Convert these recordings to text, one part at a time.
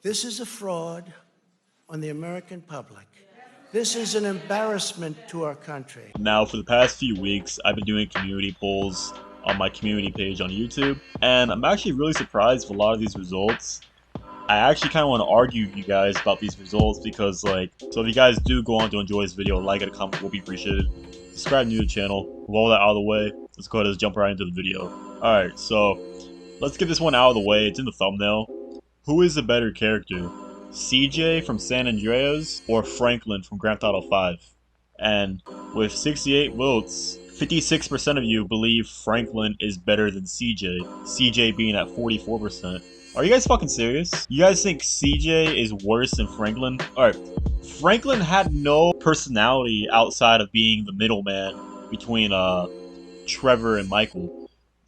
This is a fraud on the American public. This is an embarrassment to our country. Now, for the past few weeks, I've been doing community polls on my community page on YouTube, and I'm actually really surprised with a lot of these results. I actually kind of want to argue with you guys about these results because, so if you guys do go on to enjoy this video, like and a comment will be appreciated. Subscribe to the channel. With all that out of the way, let's go ahead and jump right into the video. Alright, so let's get this one out of the way. It's in the thumbnail. Who is the better character? CJ from San Andreas or Franklin from Grand Theft Auto 5? And with 68 votes, 56% of you believe Franklin is better than CJ, CJ being at 44%. Are you guys fucking serious? You guys think CJ is worse than Franklin? Alright, Franklin had no personality outside of being the middleman between Trevor and Michael.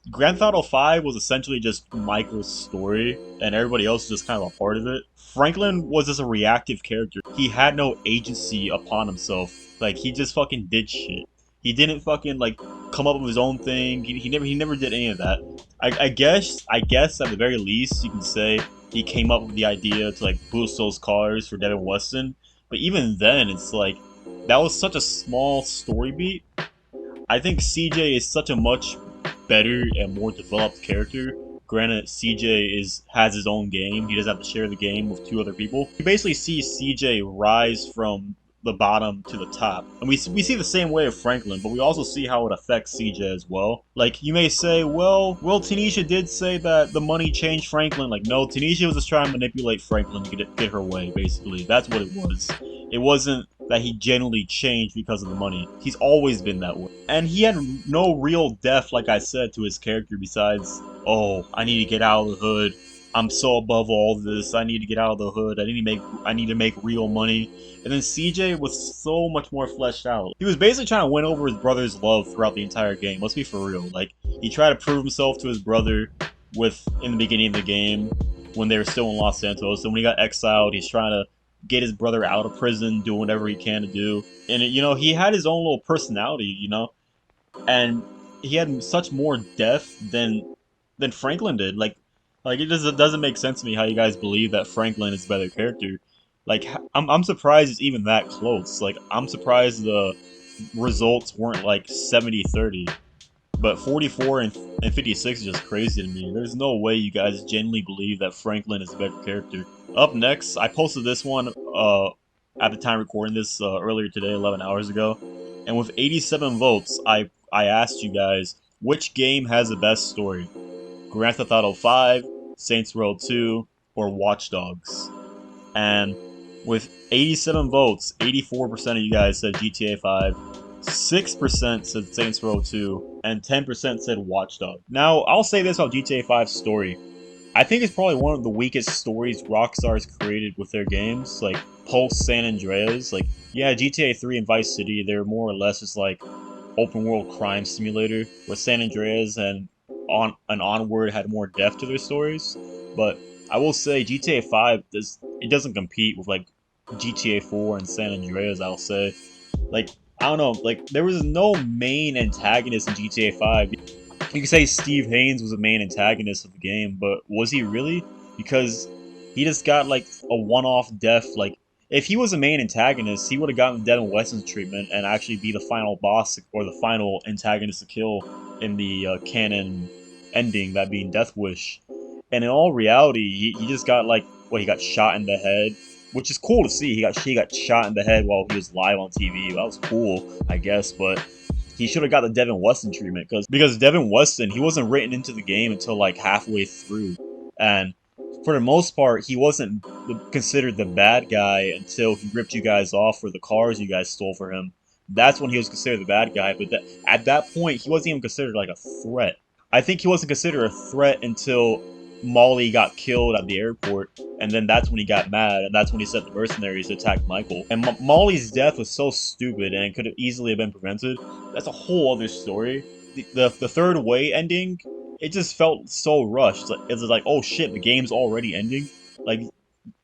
Grand Theft Auto 5 was essentially just Michael's story, and everybody else was just kind of a part of it. Franklin was just a reactive character. He had no agency upon himself. Like, he just fucking did shit. He didn't fucking, like, come up with his own thing. He never did any of that. I guess at the very least, you can say he came up with the idea to, like, boost those cars for Devin Weston. But even then, it's like, that was such a small story beat. I think CJ is such a much better and more developed character. Granted, CJ has his own game. He doesn't have to share the game with two other people. You basically see CJ rise from the bottom to the top. And we see the same way of Franklin, but we also see how it affects CJ as well. Like, you may say, well, Tanisha did say that the money changed Franklin. Like, no, Tanisha was just trying to manipulate Franklin to get her way, basically. That's what it was. It wasn't that he genuinely changed because of the money. He's always been that way. And he had no real depth, like I said, to his character besides, oh, I need to get out of the hood. I'm so above all this. I need to get out of the hood. I need to make real money. And then CJ was so much more fleshed out. He was basically trying to win over his brother's love throughout the entire game. Let's be for real. Like, he tried to prove himself to his brother in the beginning of the game when they were still in Los Santos. And when he got exiled, he's trying to get his brother out of prison, do whatever he can to do. And, he had his own little personality, and he had such more depth than Franklin did. Like it doesn't make sense to me how you guys believe that Franklin is a better character. Like, I'm surprised it's even that close. Like, I'm surprised the results weren't like 70-30. But 44 and 56 is just crazy to me. There's no way you guys genuinely believe that Franklin is a better character. Up next, I posted this one at the time recording this earlier today, 11 hours ago. And with 87 votes, I asked you guys, which game has the best story? Grand Theft Auto 5, Saints Row 2, or Watch Dogs? And with 87 votes, 84% of you guys said GTA 5, 6% said Saints Row 2, and 10% said Watch Dogs. Now, I'll say this about GTA 5's story. I think it's probably one of the weakest stories Rockstar's created with their games, like post San Andreas. Like, yeah, GTA 3 and Vice City, they're more or less just like open world crime simulator, where San Andreas and onward had more depth to their stories. But I will say GTA 5 doesn't compete with like GTA 4 and San Andreas. I'll say, like, I don't know, like, there was no main antagonist in GTA 5. You could say Steve Haynes was the main antagonist of the game, but was he really? Because he just got like a one-off death. Like, if he was a main antagonist, he would have gotten Devin Weston's treatment and actually be the final boss or the final antagonist to kill in the canon ending, that being Death Wish. And in all reality, he just got like, he got shot in the head, which is cool to see. He got shot in the head while he was live on TV. That was cool, I guess, but he should have got the Devin Weston treatment, because Devin Weston, he wasn't written into the game until like halfway through, and for the most part, he wasn't considered the bad guy until he ripped you guys off for the cars you guys stole for him. That's when he was considered the bad guy, but at that point, he wasn't even considered like a threat. I think he wasn't considered a threat until Molly got killed at the airport, and then that's when he got mad, and that's when he sent the mercenaries to attack Michael. And Molly's death was so stupid, and it could have easily have been prevented. That's a whole other story. The third way ending, it just felt so rushed. It's like, oh shit, the game's already ending. Like,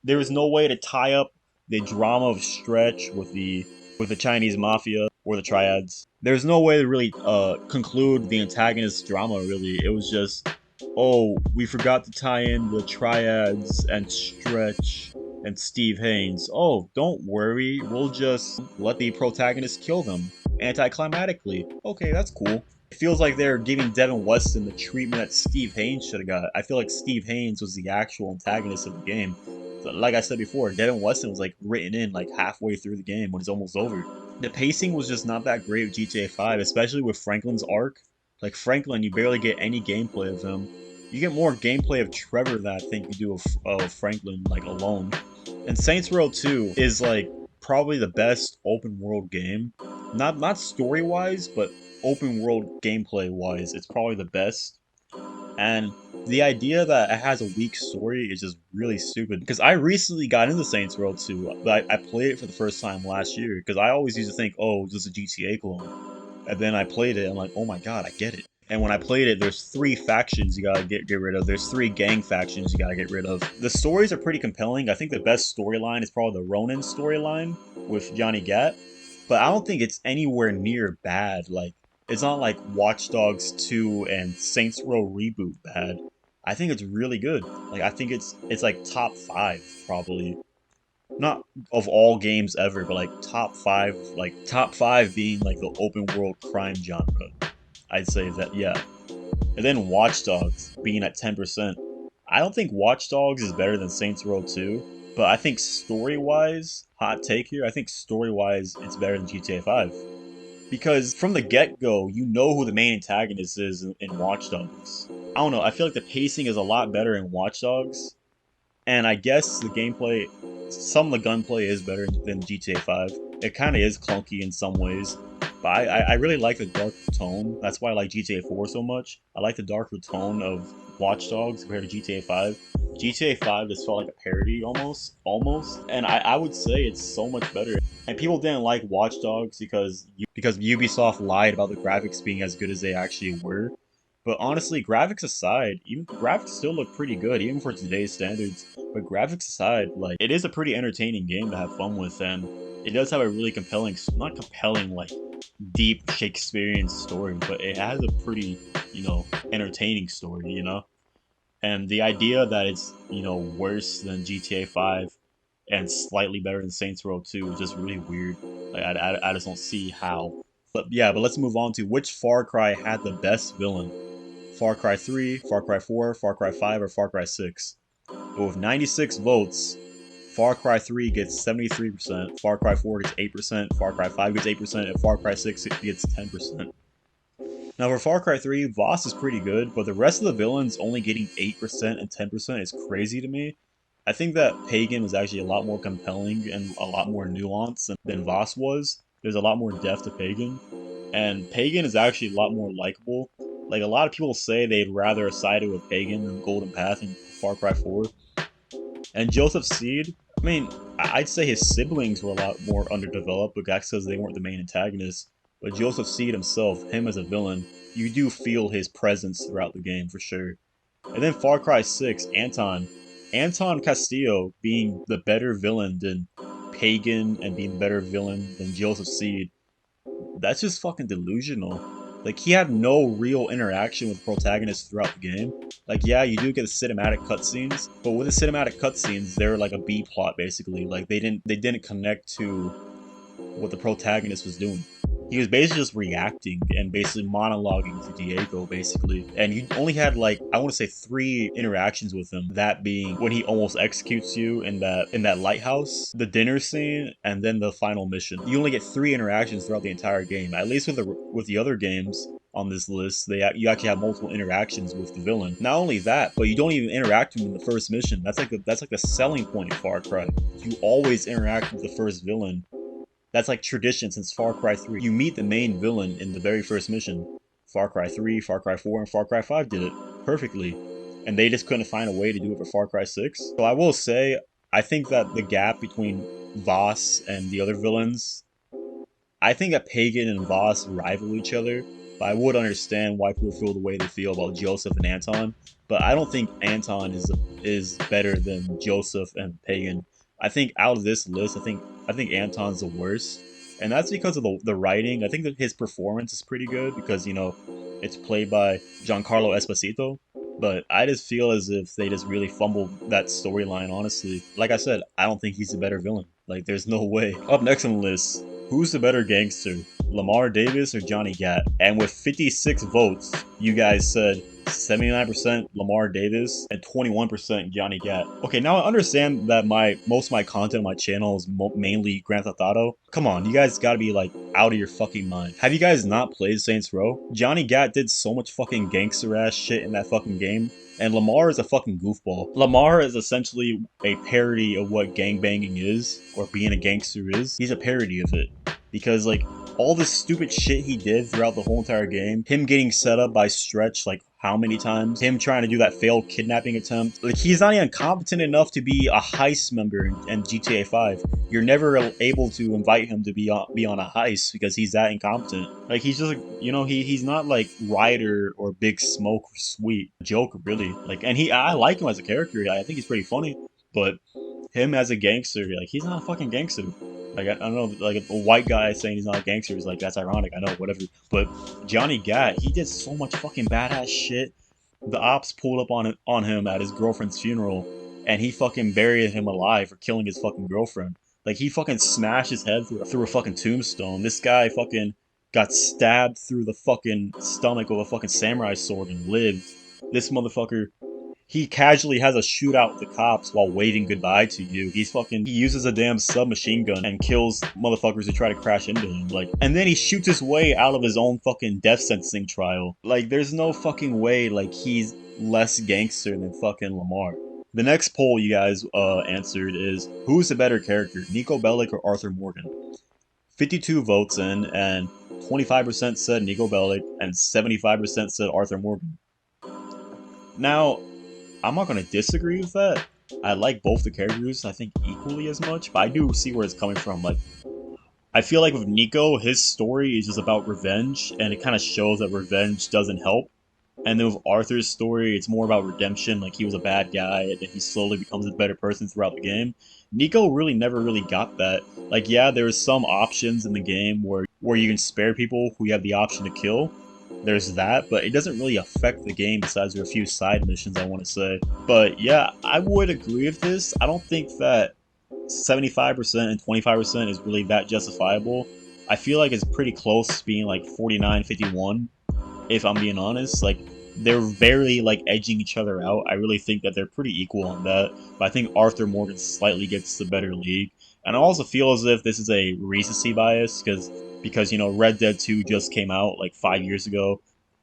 there was no way to tie up the drama of Stretch with the Chinese mafia or the triads. There's no way to really conclude the antagonist drama, really. It was just oh, we forgot to tie in the triads and Stretch and Steve Haynes. Oh, don't worry, we'll just let the protagonist kill them anticlimactically. Okay, that's cool. It feels like they're giving Devin Weston the treatment that Steve Haynes should have got. I feel like Steve Haynes was the actual antagonist of the game. So, like I said before, Devin Weston was like written in like halfway through the game when it's almost over. The pacing was just not that great with GTA 5, especially with Franklin's arc. Like Franklin, you barely get any gameplay of him. You get more gameplay of Trevor than I think you do of Franklin, like alone. And Saints Row 2 is like probably the best open world game. Not story wise, but open world gameplay wise, it's probably the best. And the idea that it has a weak story is just really stupid. Because I recently got into Saints Row 2, but I played it for the first time last year. Because I always used to think, oh, this is a GTA clone. And then I played it, and I'm like, oh my god, I get it. And when I played it, there's 3 factions you gotta get rid of. There's 3 gang factions you gotta get rid of. The stories are pretty compelling. I think the best storyline is probably the Ronin storyline with Johnny Gat. But I don't think it's anywhere near bad. Like, it's not like Watch Dogs 2 and Saints Row Reboot bad. I think it's really good. Like, I think it's like top 5 probably. Not of all games ever, but like top 5 being like the open world crime genre. I'd say that, yeah. And then Watch Dogs being at 10%. I don't think Watch Dogs is better than Saints Row 2, but I think story-wise, hot take here, I think story-wise it's better than GTA 5. Because from the get-go, you know who the main antagonist is in Watch Dogs. I don't know, I feel like the pacing is a lot better in Watch Dogs, and I guess the gameplay, some of the gunplay is better than GTA 5. It kind of is clunky in some ways, but I really like the darker tone. That's why I like GTA 4 so much. I like the darker tone of Watch Dogs compared to GTA 5. GTA 5 just felt like a parody almost. And I would say it's so much better. And people didn't like Watch Dogs because Ubisoft lied about the graphics being as good as they actually were. But honestly, graphics aside, even graphics still look pretty good, even for today's standards. But graphics aside, like, it is a pretty entertaining game to have fun with, and it does have a really compelling, not compelling, like, deep Shakespearean story, but it has a pretty, entertaining story, And the idea that it's, worse than GTA 5 and slightly better than Saints Row 2 is just really weird. Like, I just don't see how. But yeah, but let's move on to which Far Cry had the best villain. Far Cry 3, Far Cry 4, Far Cry 5, or Far Cry 6. But with 96 votes, Far Cry 3 gets 73%, Far Cry 4 gets 8%, Far Cry 5 gets 8%, and Far Cry 6 gets 10%. Now for Far Cry 3, Voss is pretty good, but the rest of the villains only getting 8% and 10% is crazy to me. I think that Pagan was actually a lot more compelling and a lot more nuanced than Voss was. There's a lot more depth to Pagan, and Pagan is actually a lot more likable. Like, a lot of people say they'd rather have sided with Pagan than Golden Path in Far Cry 4. And Joseph Seed, I mean, I'd say his siblings were a lot more underdeveloped, but that's because they weren't the main antagonists. But Joseph Seed himself, him as a villain, you do feel his presence throughout the game for sure. And then Far Cry 6, Anton. Anton Castillo being the better villain than Pagan and being the better villain than Joseph Seed. That's just fucking delusional. Like, he had no real interaction with protagonists throughout the game. Like, yeah, you do get the cinematic cutscenes, but with the cinematic cutscenes, they're like a B plot basically. Like, they didn't connect to what the protagonist was doing. He was basically just reacting and basically monologuing to Diego, basically. And you only had, like, I want to say 3 interactions with him. That being when he almost executes you in that lighthouse, the dinner scene, and then the final mission. You only get 3 interactions throughout the entire game. At least with the other games on this list, you actually have multiple interactions with the villain. Not only that, but you don't even interact with him in the first mission. That's like the selling point of Far Cry. You always interact with the first villain. That's like tradition since Far Cry 3. You meet the main villain in the very first mission. Far Cry 3, Far Cry 4, and Far Cry 5 did it perfectly. And they just couldn't find a way to do it for Far Cry 6. So I will say, I think that the gap between Voss and the other villains, I think that Pagan and Voss rival each other, but I would understand why people feel the way they feel about Joseph and Anton. But I don't think Anton is better than Joseph and Pagan. I think out of this list, I think Anton's the worst, and that's because of the writing. I think that his performance is pretty good because it's played by Giancarlo Esposito, But I just feel as if they just really fumbled that storyline, honestly. Like I said, I don't think he's a better villain. Like, there's no way. Up next on the list, who's the better gangster? Lamar Davis or Johnny Gat? And with 56 votes, you guys said 79% Lamar Davis and 21% Johnny Gat. Okay, now I understand that most of my content on my channel is mainly Grand Theft Auto. Come on, you guys gotta be like out of your fucking mind. Have you guys not played Saints Row? Johnny Gat did so much fucking gangster ass shit in that fucking game. And Lamar is a fucking goofball. Lamar is essentially a parody of what gangbanging is, or being a gangster is. He's a parody of it. Because, like, all the stupid shit he did throughout the whole entire game, him getting set up by Stretch, like, how many times? Him trying to do that failed kidnapping attempt. Like, he's not even competent enough to be a heist member in GTA 5. You're never able to invite him to be on a heist because he's that incompetent. Like, he's just, like, you know, he's not like Ryder or Big Smoke or Sweet. Joker, really. Like, and I like him as a character. I think he's pretty funny. But him as a gangster, like, he's not a fucking gangster. Like, I don't know, like, a white guy saying he's not a gangster is like, that's ironic, I know, whatever. But Johnny Gat, he did so much fucking badass shit. The ops pulled up on him at his girlfriend's funeral, and he fucking buried him alive for killing his fucking girlfriend. Like, he fucking smashed his head through a fucking tombstone. This guy fucking got stabbed through the fucking stomach with a fucking samurai sword and lived. This motherfucker, he casually has a shootout with the cops while waving goodbye to you. He uses a damn submachine gun and kills motherfuckers who try to crash into him. Like, and then he shoots his way out of his own fucking death sentencing trial. Like, there's no fucking way, like, he's less gangster than fucking Lamar. The next poll you guys answered is, who's the better character, Niko Bellic or Arthur Morgan? 52 votes in, and 25% said Niko Bellic, and 75% said Arthur Morgan. Now, I'm not going to disagree with that. I like both the characters, I think, equally as much, but I do see where it's coming from. Like, I feel like with Niko, his story is just about revenge, and it kind of shows that revenge doesn't help. And then with Arthur's story, it's more about redemption, like he was a bad guy, and then he slowly becomes a better person throughout the game. Niko really never really got that. Like, yeah, there's some options in the game where you can spare people who you have the option to kill. There's that, but it doesn't really affect the game besides there are a few side missions, I want to say. But yeah, I would agree with this. I don't think that 75% and 25% is really that justifiable. I feel like it's pretty close being like 49-51, if I'm being honest. Like, they're barely like edging each other out. I really think that they're pretty equal on that. But I think Arthur Morgan slightly gets the better league. And I also feel as if this is a recency bias because you know, Red Dead 2 just came out like 5 years ago,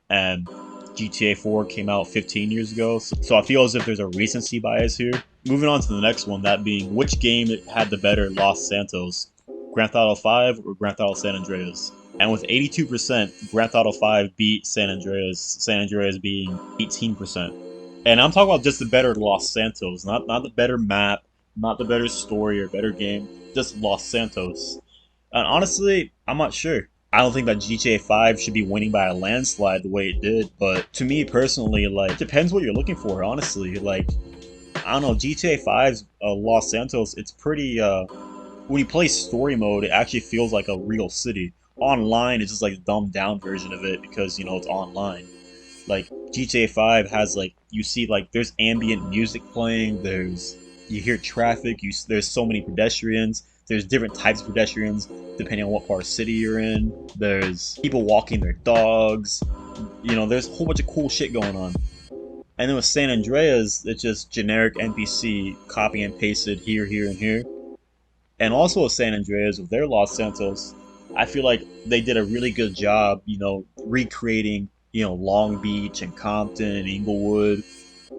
and GTA 4 came out 15 years ago. So I feel as if there's a recency bias here. Moving on to the next one, that being, which game had the better Los Santos, Grand Theft Auto 5 or Grand Theft Auto San Andreas? And with 82%, Grand Theft Auto 5 beat San Andreas being 18%. And I'm talking about just the better Los Santos, not the better map, not the better story or better game, just Los Santos. And honestly, I'm not sure. I don't think that GTA 5 should be winning by a landslide the way it did, but to me personally, like, it depends what you're looking for, honestly. Like, I don't know, GTA 5's Los Santos, it's pretty, when you play story mode, it actually feels like a real city. Online, it's just like a dumbed down version of it because, you know, it's online. Like, GTA 5 has, like, you see, like, there's ambient music playing, you hear traffic, there's so many pedestrians, there's different types of pedestrians depending on what part of the city you're in, there's people walking their dogs, you know, there's a whole bunch of cool shit going on. And then with San Andreas, it's just generic NPC, copy and pasted here, here, and here. And also with San Andreas, with their Los Santos, I feel like they did a really good job, you know, recreating, you know, Long Beach and Compton, Inglewood,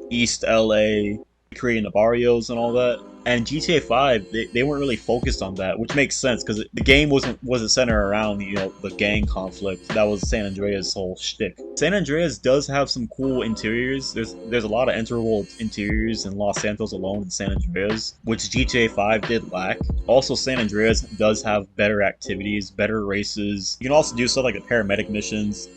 East LA, creating the barrios and all that. And GTA 5, they weren't really focused on that, which makes sense because the game wasn't centered around, you know, the gang conflict. That was San Andreas' whole shtick. San Andreas does have some cool interiors. There's a lot of enterable interiors in Los Santos alone in San Andreas, which GTA 5 did lack. Also, San Andreas does have better activities, better races. You can also do stuff like the paramedic missions.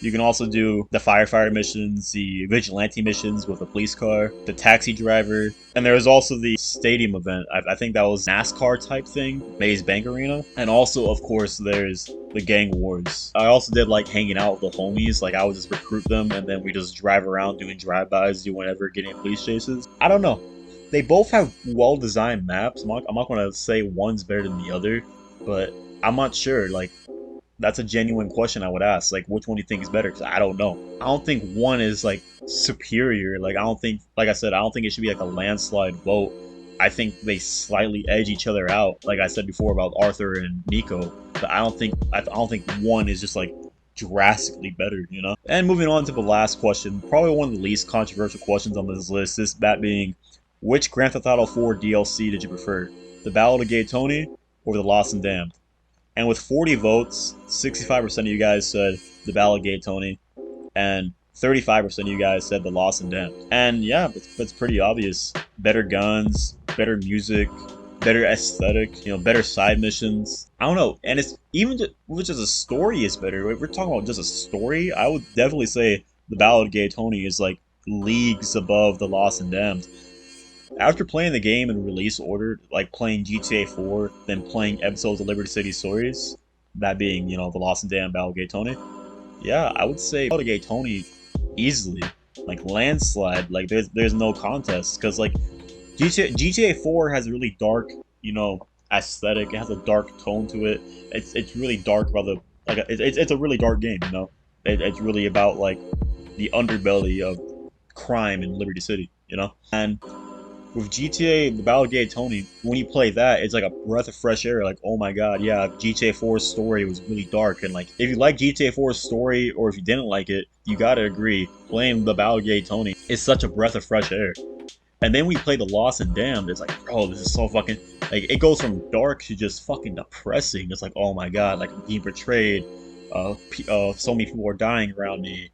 You can also do the firefighter missions, the vigilante missions with a police car, the taxi driver, and there was also the stadium event. I think that was NASCAR type thing, Maze Bank Arena. And also, of course, there's the gang wars. I also did like hanging out with the homies. Like I would just recruit them and then we just drive around doing drive-bys, do whatever, getting police chases. I don't know. They both have well-designed maps. I'm not gonna say one's better than the other, but I'm not sure. Like, that's a genuine question I would ask. Like, which one do you think is better? Because I don't know. I don't think one is like superior. Like, I don't think, like I said, I don't think it should be like a landslide vote. I think they slightly edge each other out. Like I said before about Arthur and Niko, but I don't think one is just like drastically better, you know? And moving on to the last question, probably one of the least controversial questions on this list, that being, which Grand Theft Auto 4 DLC did you prefer? The Ballad of Gay Tony or The Lost and Damned? And with 40 votes, 65% of you guys said The Ballad of Gay Tony, and 35% of you guys said The Lost and Damned. And yeah, it's pretty obvious. Better guns, better music, better aesthetic, you know, better side missions. I don't know. And it's even just a story is better. If we're talking about just a story, I would definitely say The Ballad of Gay Tony is like leagues above The Lost and Damned. After playing the game in release order, like playing GTA 4, then playing episodes of Liberty City Stories, that being, you know, The Lost and Damned, Ballad of Gay Tony, yeah, I would say Ballad of Gay Tony easily. Like, landslide, like, there's no contest, because, like, GTA 4 has a really dark, you know, aesthetic, it has a dark tone to it, it's really dark about the, like, it's a really dark game, you know? It's really about, like, the underbelly of crime in Liberty City, you know? And with GTA, The Ballad of Gay Tony, when you play that, it's like a breath of fresh air. Like, oh my god, yeah, GTA 4's story was really dark. And like, if you like GTA 4's story, or if you didn't like it, you gotta agree, playing The Ballad of Gay Tony is such a breath of fresh air. And then we play The Lost and Damned, it's like, bro, this is so fucking, like, it goes from dark to just fucking depressing. It's like, oh my god, like, I'm being betrayed, so many people are dying around me,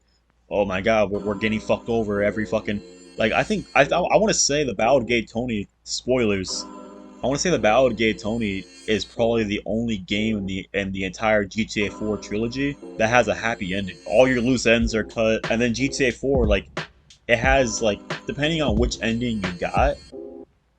oh my god, we're getting fucked over every fucking, like, I want to say The Ballad of Gay Tony, spoilers, I want to say The Ballad of Gay Tony is probably the only game in the entire GTA 4 trilogy that has a happy ending. All your loose ends are cut, and then GTA 4, like, it has, like, depending on which ending you got,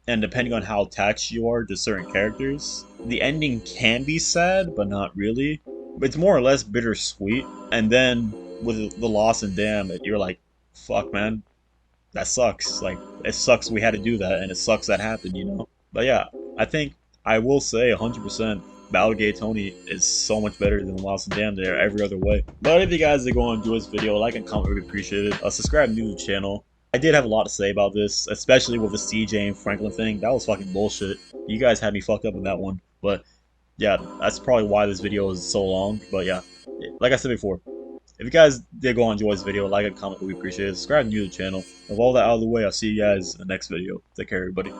and depending on how attached you are to certain characters, the ending can be sad, but not really. It's more or less bittersweet, and then with The Lost and Damned, you're like, fuck, man, that sucks. Like, it sucks we had to do that, and it sucks that happened, you know? But yeah, I think I will say 100% Ballad of Gay Tony is so much better than Lost and Damned there every other way. But if you guys are going to enjoy this video, like and comment, really appreciate it. Subscribe new to the channel. I did have a lot to say about this, especially with the CJ and Franklin thing. That was fucking bullshit. You guys had me fucked up in that one. But yeah, that's probably why this video is so long. But yeah, like I said before, if you guys did go and enjoy this video, like and comment, we appreciate it. Subscribe new to the channel. With all that out of the way, I'll see you guys in the next video. Take care, everybody.